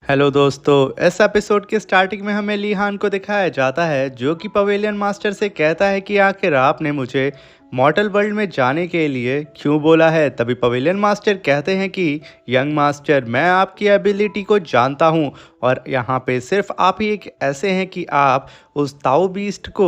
Hello दोस्तों, इस episode के स्टार्टिंग में हमें ली हान को दिखाया जाता है जो कि पवेलियन मास्टर से कहता है कि आखिर आपने मुझे मॉर्टल वर्ल्ड में जाने के लिए क्यों बोला है। तभी पवेलियन मास्टर कहते हैं कि यंग मास्टर, मैं आपकी एबिलिटी को जानता हूँ और यहाँ पे सिर्फ आप ही एक ऐसे हैं कि आप उस ताओ बीस्ट को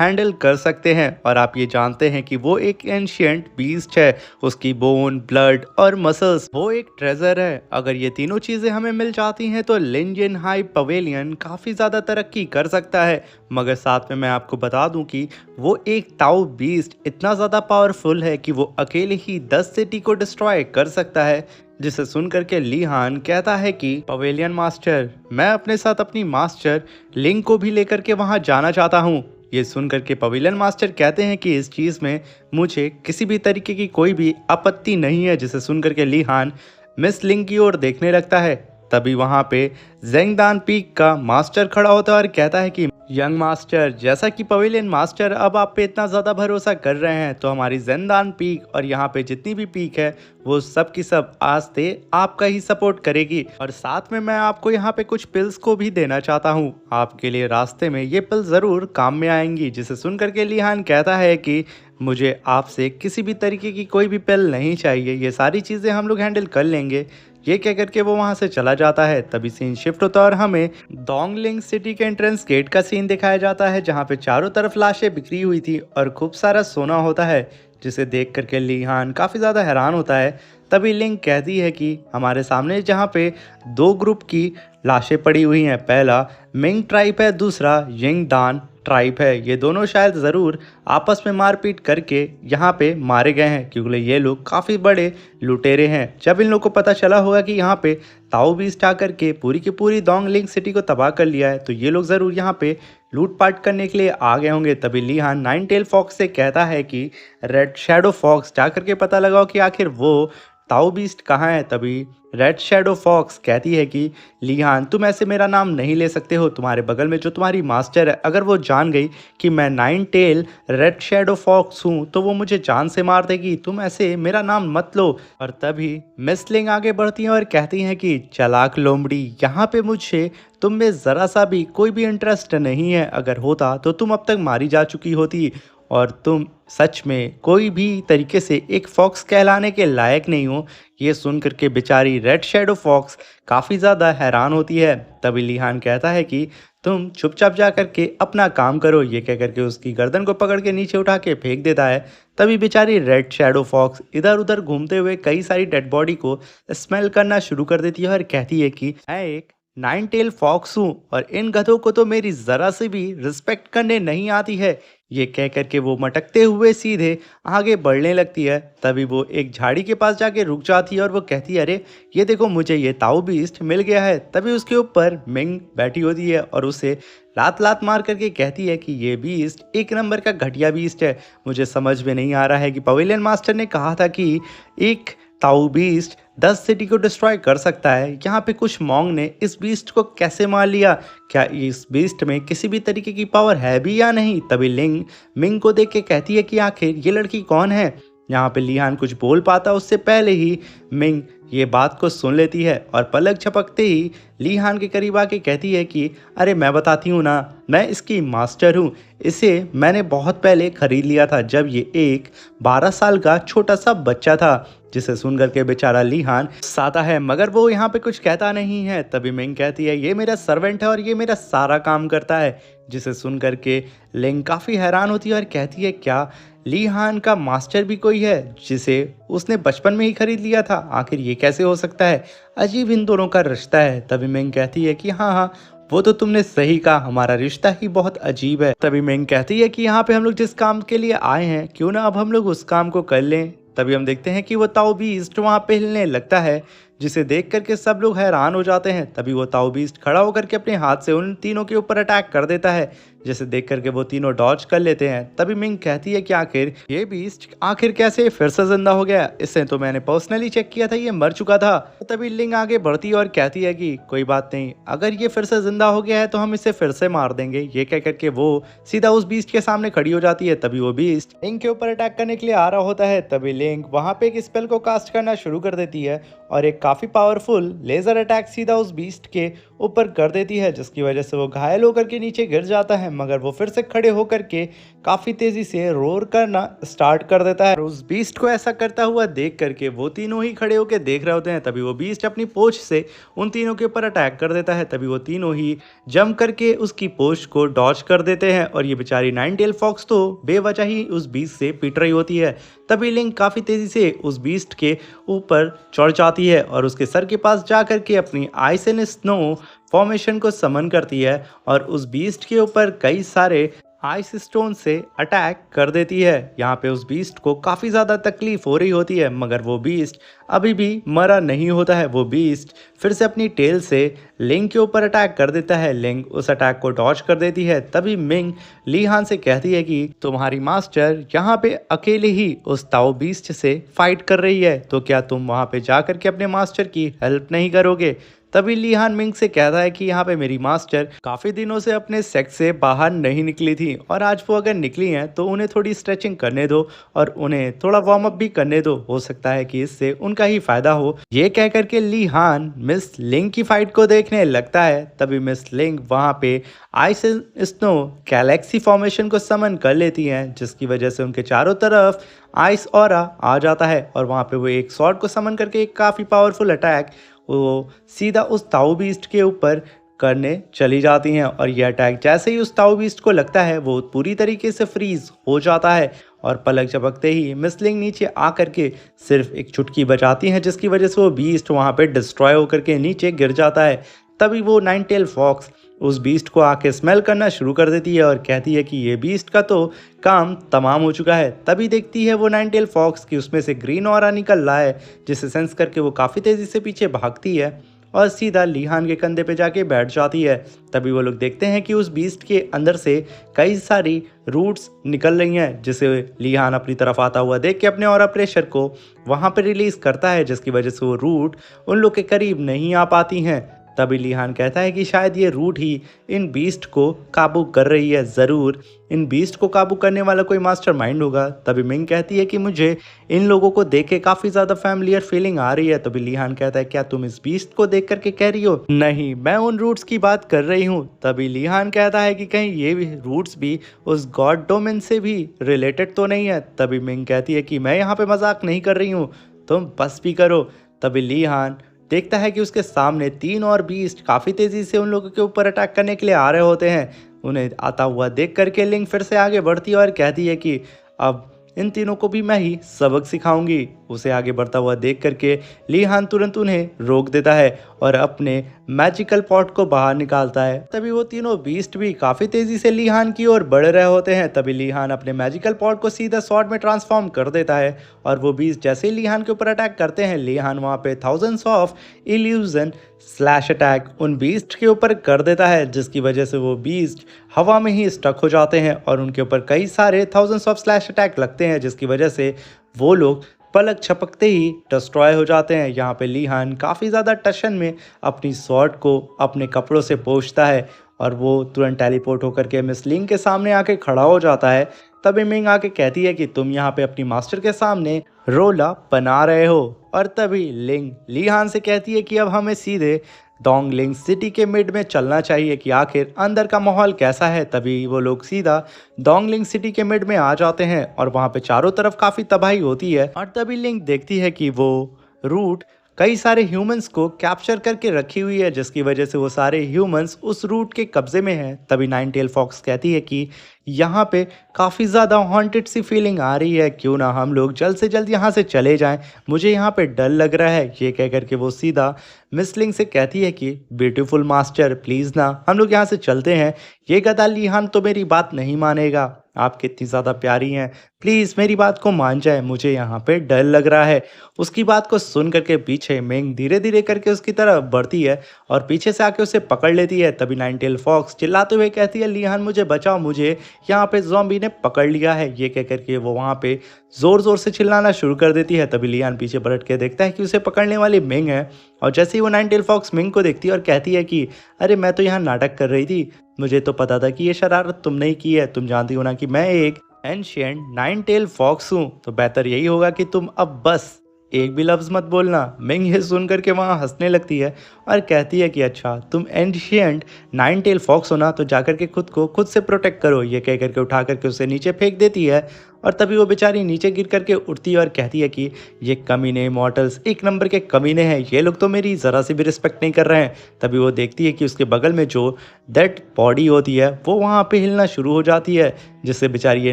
हैंडल कर सकते हैं और आप ये जानते हैं कि वो एक एंशियंट बीस्ट है। उसकी बोन, ब्लड और मसल्स वो एक ट्रेजर है। अगर ये तीनों चीज़ें हमें मिल जाती हैं तो लिन जिन हाई पवेलियन काफ़ी ज़्यादा तरक्की कर सकता है। मगर साथ में मैं आपको बता दूं कि वो एक ताओ बीस्ट इतना ज़्यादा पावरफुल है कि वो अकेले ही 10 सिटी को डिस्ट्रॉय कर सकता है। जिसे सुनकर के ली हान कहता है कि पवेलियन मास्टर, मैं अपने साथ अपनी मास्टर लिंग को भी लेकर के वहां जाना चाहता हूं। ये सुनकर के पवेलियन मास्टर कहते हैं कि इस चीज़ में मुझे किसी भी तरीके की कोई भी आपत्ति नहीं है। जिसे सुनकर के ली हान मिस लिंग की ओर देखने लगता है। तभी वहां पे जेंगदान पीक का मास्टर खड़ा होता है और कहता है कि यंग मास्टर, जैसा कि पवेलियन मास्टर अब आप पे इतना ज़्यादा भरोसा कर रहे हैं तो हमारी जेंगदान पीक और यहाँ पे जितनी भी पीक है वो सब की सब आस्ते आपका ही सपोर्ट करेगी। और साथ में मैं आपको यहाँ पे कुछ पिल्स को भी देना चाहता हूँ, आपके लिए रास्ते में ये पिल्स ज़रूर काम में आएंगी। जिसे सुनकर के ली हान कहता है कि मुझे आपसे किसी भी तरीके की कोई भी पिल नहीं चाहिए, ये सारी चीज़ें हम लोग हैंडल कर लेंगे। ये कह करके वो वहां से चला जाता है। तभी सीन शिफ्ट होता है और हमें डोंगलिंग सिटी के एंट्रेंस गेट का सीन दिखाया जाता है जहां पे चारों तरफ लाशें बिखरी हुई थी और खूब सारा सोना होता है। जिसे देख करके ली हान काफ़ी ज़्यादा हैरान होता है। तभी लिंग कहती है कि हमारे सामने जहाँ पे दो ग्रुप की लाशें पड़ी हुई हैं, पहला मिंग ट्राइब है, दूसरा यिंग दान ट्राइब है। ये दोनों शायद ज़रूर आपस में मारपीट करके यहाँ पे मारे गए हैं क्योंकि ये लोग काफ़ी बड़े लुटेरे हैं। जब इन लोग को पता चला होगा कि यहाँ पे ताओ बीस्ट आकर के पूरी की पूरी डोंगलिंग सिटी को तबाह कर लिया है तो ये लोग ज़रूर यहाँ पे लूटपाट करने के लिए आ गए होंगे। तभी ली हान नाइन टेल फॉक्स से कहता है कि रेड शैडो फॉक्स जा करके पता लगाओ कि आखिर वो ताओ बीस्ट कहाँ है। तभी रेड शैडो फॉक्स कहती है कि ली हान, तुम ऐसे मेरा नाम नहीं ले सकते हो। तुम्हारे बगल में जो तुम्हारी मास्टर है, अगर वो जान गई कि मैं nine tail red shadow fox हूँ तो वो मुझे जान से मार देगी। तुम ऐसे मेरा नाम मत लो। और तभी मिस लिंग आगे बढ़ती हैं और कहती हैं कि चालाक लोमड़ी, यहाँ पे मुझे तुम में ज़रा सा भी कोई भी इंटरेस्ट नहीं है। अगर होता तो तुम अब तक मारी जा चुकी होती और तुम सच में कोई भी तरीके से एक फॉक्स कहलाने के लायक नहीं हो। ये सुन करके बेचारी रेड शैडो फॉक्स काफ़ी ज़्यादा हैरान होती है। तभी ली हान कहता है कि तुम चुपचाप जा करके अपना काम करो। ये कह करके उसकी गर्दन को पकड़ के नीचे उठा के फेंक देता है। तभी बेचारी रेड शैडो फॉक्स इधर उधर घूमते हुए कई सारी डेड बॉडी को स्मेल करना शुरू कर देती है और कहती है कि मैं एक नाइन टेल फॉक्स हूँ और इन गधों को तो मेरी ज़रा से भी रिस्पेक्ट करने नहीं आती है। ये कह करके वो मटकते हुए सीधे आगे बढ़ने लगती है। तभी वो एक झाड़ी के पास जाके रुक जाती है और वो कहती है, अरे ये देखो, मुझे ये ताओ बीस्ट मिल गया है। तभी उसके ऊपर मिंग बैठी होती है और उसे लात लात मार करके कहती है कि ये बीस्ट एक नंबर का घटिया बीस्ट है। मुझे समझ में नहीं आ रहा है कि पवेलियन मास्टर ने कहा था कि एक ताऊ बीस्ट 10 सिटी को डिस्ट्रॉय कर सकता है, यहाँ पे कुछ मॉन्ग ने इस बीस्ट को कैसे मार लिया? क्या इस बीस्ट में किसी भी तरीके की पावर है भी या नहीं? तभी लिंग मिंग को देख के कहती है कि आखिर ये लड़की कौन है। यहाँ पे ली हान कुछ बोल पाता उससे पहले ही मिंग ये बात को सुन लेती है और पलक झपकते ही ली हान के करीब आके कहती है कि अरे मैं बताती हूँ ना, मैं इसकी मास्टर हूँ। इसे मैंने बहुत पहले खरीद लिया था जब ये एक 12 साल का छोटा सा बच्चा था। जिसे सुनकर के बेचारा ली हान साता है मगर वो यहाँ पे कुछ कहता नहीं है। तभी मिंग कहती है ये मेरा सर्वेंट है और ये मेरा सारा काम करता है। जिसे सुनकर के लिंग काफ़ी हैरान होती है और कहती है क्या ली हान का मास्टर भी कोई है जिसे उसने बचपन में ही खरीद लिया था? आखिर ये कैसे हो सकता है? अजीब इन दोनों का रिश्ता है। तभी मिंग कहती है कि हाँ हाँ, वो तो तुमने सही कहा, हमारा रिश्ता ही बहुत अजीब है। तभी मिंग कहती है कि यहाँ पे हम लोग जिस काम के लिए आए हैं क्यों ना अब हम लोग उस काम को कर लें। तभी हम देखते हैं कि वो ताओ बीस्ट वहाँ पे हिलने लगता है जिसे देख करके सब लोग हैरान हो जाते हैं। तभी वो ताओ बीस्ट खड़ा होकर के अपने हाथ से उन तीनों के ऊपर अटैक कर देता है जिसे देख करके वो तीनों डॉज कर लेते हैं। तभी मिंग कहती है कि आखिर ये बीस्ट आखिर कैसे फिर से जिंदा हो गया, इससे तो मैंने पर्सनली चेक किया था ये मर चुका था। तभी लिंग आगे बढ़ती है और कहती है कि कोई बात नहीं, अगर ये फिर से जिंदा हो गया है तो हम इसे फिर से मार देंगे। ये कह करके वो सीधा उस बीस्ट के सामने खड़ी हो जाती है। तभी वो बीस्ट लिंग के ऊपर अटैक करने के लिए आ रहा होता है। तभी लिंग वहां पे एक स्पेल को कास्ट करना शुरू कर देती है और एक काफी पावरफुल लेजर अटैक सीधा उस बीस्ट के ऊपर कर देती है, जिसकी वजह से वो घायल होकर के नीचे गिर जाता है। मगर वो फिर से खड़े होकर के काफी तेजी से रोर करना स्टार्ट कर देता है। उस बीस्ट को ऐसा करता हुआ देख करके वो तीनों ही खड़े होकर देख रहे होते हैं। तभी वो बीस्ट अपनी पोछ से उन तीनों के ऊपर अटैक कर देता है। तभी वो तीनों ही जंप करके उसकी पोछ को डॉज कर देते हैं और ये बेचारी नाइन टेल फॉक्स तो बेवजह ही उस बीस्ट से पिट रही होती है। तभी लिंक काफी तेजी से उस बीस्ट के ऊपर चढ़ जाती है और उसके सर के पास जा करके अपनी आइस एंड स्नो फॉर्मेशन को समन करती है और उस बीस्ट के ऊपर कई सारे आइस स्टोन से अटैक कर देती है। यहाँ पे उस बीस्ट को काफ़ी ज़्यादा तकलीफ हो रही होती है, मगर वो बीस्ट अभी भी मरा नहीं होता है। वो बीस्ट फिर से अपनी टेल से लिंग के ऊपर अटैक कर देता है। लिंग उस अटैक को डॉज कर देती है। तभी मिंग ली हान से कहती है कि तुम्हारी मास्टर यहाँ पे अकेले ही उस ताओ बीस्ट से फाइट कर रही है, तो क्या तुम वहाँ पे जा करके अपने मास्टर की हेल्प नहीं करोगे। तभी ली हान मिंग से कहता है कि यहाँ पे मेरी मास्टर काफ़ी दिनों से अपने सेक्स से बाहर नहीं निकली थी और आज वो अगर निकली हैं तो उन्हें थोड़ी स्ट्रेचिंग करने दो और उन्हें थोड़ा वार्म अप भी करने दो, हो सकता है कि इससे उनका ही फायदा हो। ये कह करके ली हान मिस लिंग की फाइट को देखने लगता है। तभी मिस लिंग वहाँ पे आइस स्नो गैलेक्सी फॉर्मेशन को समन कर लेती हैं, जिसकी वजह से उनके चारों तरफ आइस ऑरा आ जाता है और वहाँ पे वो एक शॉट को समन करके एक काफ़ी पावरफुल अटैक वो सीधा उस ताऊ बीस्ट के ऊपर करने चली जाती हैं। और यह अटैक जैसे ही उस ताऊ बीस्ट को लगता है वो पूरी तरीके से फ्रीज हो जाता है और पलक झपकते ही मिसलिंग नीचे आ करके सिर्फ एक चुटकी बजाती हैं, जिसकी वजह से वो बीस्ट वहाँ पे डिस्ट्रॉय होकर के नीचे गिर जाता है। तभी वो नाइन टेल फॉक्स उस बीस्ट को आके स्मेल करना शुरू कर देती है और कहती है कि ये बीस्ट का तो काम तमाम हो चुका है। तभी देखती है वो नाइन टेल फॉक्स कि उसमें से ग्रीन ऑरा निकल रहा है, जिसे सेंस करके वो काफ़ी तेज़ी से पीछे भागती है और सीधा लीहान के कंधे पे जाके बैठ जाती है। तभी वो लोग देखते हैं कि उस बीस्ट के अंदर से कई सारी रूट्स निकल रही हैं, जिसे लीहान अपनी तरफ आता हुआ देख के अपने ऑरा प्रेशर को वहाँ पे रिलीज़ करता है, जिसकी वजह से वो रूट उन लोग के करीब नहीं आ पाती हैं। तभी लीहान कहता है कि शायद ये रूट ही इन बीस्ट को काबू कर रही है, ज़रूर इन बीस्ट को काबू करने वाला कोई मास्टरमाइंड होगा। तभी मिंग कहती है कि मुझे इन लोगों को देख के काफ़ी ज़्यादा फैमिलियर फीलिंग आ रही है। तभी लीहान कहता है क्या तुम इस बीस्ट को देख करके कह रही हो? नहीं, मैं उन रूट्स की बात कर रही हूँ। तभी लीहान कहता है कि कहीं ये भी रूट्स भी उस गॉड डोमेन से भी रिलेटेड तो नहीं है। तभी मिंग कहती है कि मैं यहाँ पे मजाक नहीं कर रही हूँ, तुम बस भी करो। तभी लीहान देखता है कि उसके सामने तीन और बीस्ट काफ़ी तेज़ी से उन लोगों के ऊपर अटैक करने के लिए आ रहे होते हैं। उन्हें आता हुआ देख करके लिंग फिर से आगे बढ़ती है और कहती है कि अब इन तीनों को भी मैं ही सबक सिखाऊंगी। उसे आगे बढ़ता हुआ देख करके लीहान तुरंत उन्हें रोक देता है और अपने मैजिकल पॉट को बाहर निकालता है। तभी वो तीनों बीस्ट भी काफ़ी तेज़ी से लीहान की ओर बढ़ रहे होते हैं। तभी लीहान अपने मैजिकल पॉट को सीधा स्वॉर्ड में ट्रांसफॉर्म कर देता है और वो बीस्ट जैसे ही लीहान के ऊपर अटैक करते हैं, लीहान वहाँ पे thousands of illusion slash attack उन बीस्ट के ऊपर कर देता है, जिसकी वजह से वो बीस्ट हवा में ही स्टक हो जाते हैं और उनके ऊपर कई सारे थाउजेंड्स ऑफ स्लैश अटैक लगते हैं, जिसकी वजह से वो लोग पलक झपकते ही डिस्ट्रॉय हो जाते हैं। यहाँ पे लीहान काफ़ी ज़्यादा टशन में अपनी स्वॉर्ड को अपने कपड़ों से पोंछता है और वो तुरंत टेलीपोर्ट होकर के मिस लिंग के सामने आके खड़ा हो जाता है। तभी मिंग आके कहती है कि तुम यहाँ पे अपनी मास्टर के सामने रोला बना रहे हो। और तभी लिंग लीहान से कहती है कि अब हमें सीधे डोंगलिंग सिटी के मिड में चलना चाहिए कि आखिर अंदर का माहौल कैसा है। तभी वो लोग सीधा डोंगलिंग सिटी के मिड में आ जाते हैं और वहाँ पे चारों तरफ काफ़ी तबाही होती है। और तभी लिंग देखती है कि वो रूट कई सारे ह्यूमंस को कैप्चर करके रखी हुई है, जिसकी वजह से वो सारे ह्यूमंस उस रूट के कब्जे में हैं। तभी नाइन टेल फॉक्स कहती है कि यहाँ पे काफ़ी ज़्यादा हॉन्टेड सी फीलिंग आ रही है, क्यों ना हम लोग जल्द से जल्द यहाँ से चले जाएं, मुझे यहाँ पे डर लग रहा है। ये कह कर के वो सीधा मिस लिंग से कहती है कि ब्यूटीफुल मास्टर प्लीज़ ना हम लोग यहाँ से चलते हैं। ये गधा लिहान तो मेरी बात नहीं मानेगा, आप कितनी ज़्यादा प्यारी हैं, प्लीज़ मेरी बात को मान जाए, मुझे यहाँ पे डर लग रहा है। उसकी बात को सुन करके पीछे मिंग धीरे धीरे करके उसकी तरफ बढ़ती है और पीछे से आके उसे पकड़ लेती है। तभी नाइनटेल फॉक्स चिल्लाते हुए कहती है, लिहान मुझे बचाओ, मुझे यहाँ पे ज़ॉम्बी ने पकड़ लिया है। ये कह करके वो वहाँ पे ज़ोर ज़ोर से चिल्लाना शुरू कर देती है। तभी लिहान पीछे पलट के देखता है कि उसे पकड़ने वाली मिंग है, और जैसे ही वो नाइनटेल फॉक्स मिंग को देखती है और कहती है कि अरे मैं तो यहाँ नाटक कर रही थी, मुझे तो पता था कि ये शरारत तुमने ही की है, तुम जानती हो ना कि मैं एक एंशिएंट नाइन टेल फॉक्स हूँ, तो बेहतर यही होगा कि तुम अब बस एक भी लफ्ज़ मत बोलना। मिंग ये सुन करके वहाँ हंसने लगती है और कहती है कि अच्छा तुम एंशिएंट नाइन टेल फॉक्स हो ना, तो जाकर के खुद को खुद से प्रोटेक्ट करो। ये कह करके उठा करके उसे नीचे फेंक देती है और तभी वो बेचारी नीचे गिर करके उठती है और कहती है कि ये कमीने मॉर्टल्स एक नंबर के कमीने हैं, ये लोग तो मेरी ज़रा सी भी रिस्पेक्ट नहीं कर रहे हैं। तभी वो देखती है कि उसके बगल में जो डेड बॉडी होती है वो वहाँ पे हिलना शुरू हो जाती है, जिससे बेचारी ये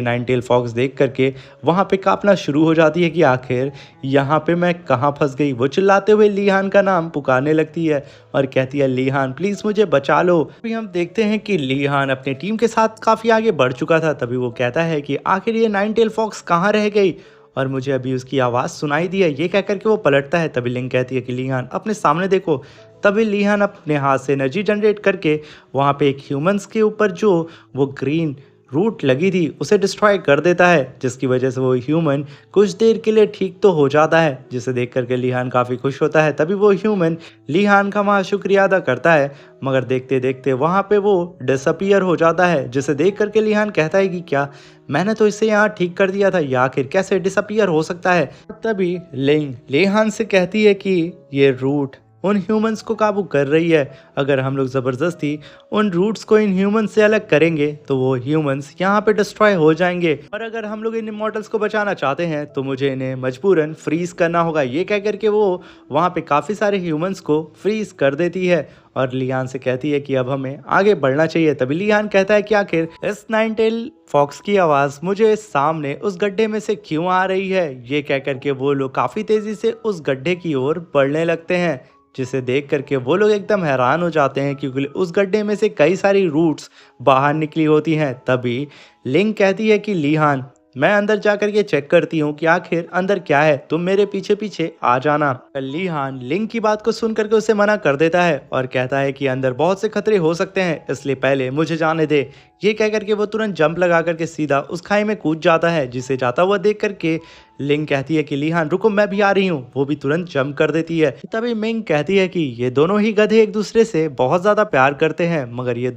नाइन टेल फॉक्स देख करके वहाँ पे कांपना शुरू हो जाती है कि आखिर यहाँ पे मैं कहाँ फंस गई। वो चिल्लाते हुए लिहान का नाम पुकारने लगती है और कहती है लिहान प्लीज़ मुझे बचा लो। अभी हम देखते हैं कि लिहान अपनी टीम के साथ काफ़ी आगे बढ़ चुका था। तभी वो कहता है कि आखिर ये नाइन टेल फॉक्स कहाँ रह गई और मुझे अभी उसकी आवाज़ सुनाई दी है। ये कह करके वो पलटता है। तभी लिंग कहती है कि लिहान अपने सामने देखो। तभी लिहान अपने हाथ से एनर्जी जनरेट करके वहाँ पे एक ह्यूमंस के ऊपर जो वो ग्रीन रूट लगी थी उसे डिस्ट्रॉय कर देता है, जिसकी वजह से वो ह्यूमन कुछ देर के लिए ठीक तो हो जाता है, जिसे देख करके लिहान काफ़ी खुश होता है। तभी वो ह्यूमन लिहान का वहाँ शुक्रिया अदा करता है, मगर देखते देखते वहाँ पे वो डिसअपियर हो जाता है, जिसे देख करके लिहान कहता है कि क्या मैंने तो इसे यहाँ ठीक कर दिया था, या आखिर कैसे डिसअपियर हो सकता है। तभी लिंग लिहान से कहती है कि ये रूट उन ह्यूमंस को काबू कर रही है, अगर हम लोग ज़बरदस्ती उन रूट्स को इन ह्यूमंस से अलग करेंगे तो वो ह्यूमंस यहाँ पे डिस्ट्रॉय हो जाएंगे, और अगर हम लोग इन इमॉर्टल्स को बचाना चाहते हैं तो मुझे इन्हें मजबूरन फ्रीज करना होगा। ये कह करके वो वहाँ पे काफ़ी सारे ह्यूमंस को फ्रीज कर देती है और लियान से कहती है कि अब हमें आगे बढ़ना चाहिए। तभी लियान कहता है कि आखिर इस नाइन टेल फॉक्स की आवाज़ मुझे सामने उस गड्ढे में से क्यों आ रही है। ये कह करके वो लोग काफ़ी तेज़ी से उस गड्ढे की ओर बढ़ने लगते हैं, जिसे देख करके वो लोग एकदम हैरान हो जाते हैं क्योंकि उस गड्ढे में से कई सारी रूट्स बाहर निकली होती हैं। तभी लिंग कहती है कि लिहान मैं अंदर जा करके चेक करती हूँ कि आखिर अंदर क्या है, तुम मेरे पीछे पीछे आ जाना। लिहान लिंग की बात को सुन करके उसे मना कर देता है और कहता है कि अंदर बहुत से खतरे हो सकते हैं, इसलिए पहले मुझे जाने दे। ये कह करके वो तुरंत जंप लगा करके सीधा उस खाई में कूद जाता है, जिसे जाता हुआ देख करके लिंग कहती है कि लिहान रुको मैं भी आ रही हूँ। वो भी तुरंत जंप कर देती है। तभी मिंग कहती है कि ये दोनों ही गधे एक दूसरे से बहुत ज़्यादा प्यार करते हैं, मगर ये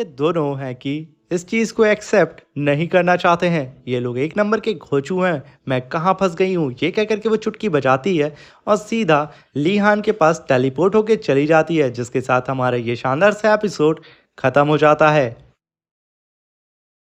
दोनों हैं कि इस चीज़ को एक्सेप्ट नहीं करना चाहते हैं। ये लोग एक नंबर के घोचू हैं, मैं कहाँ फंस गई हूँ। ये कह करके वो चुटकी बजाती है और सीधा लिहान के पास टेलीपोर्ट होके चली जाती है, जिसके साथ हमारा ये शानदार सा एपिसोड ख़त्म हो जाता है।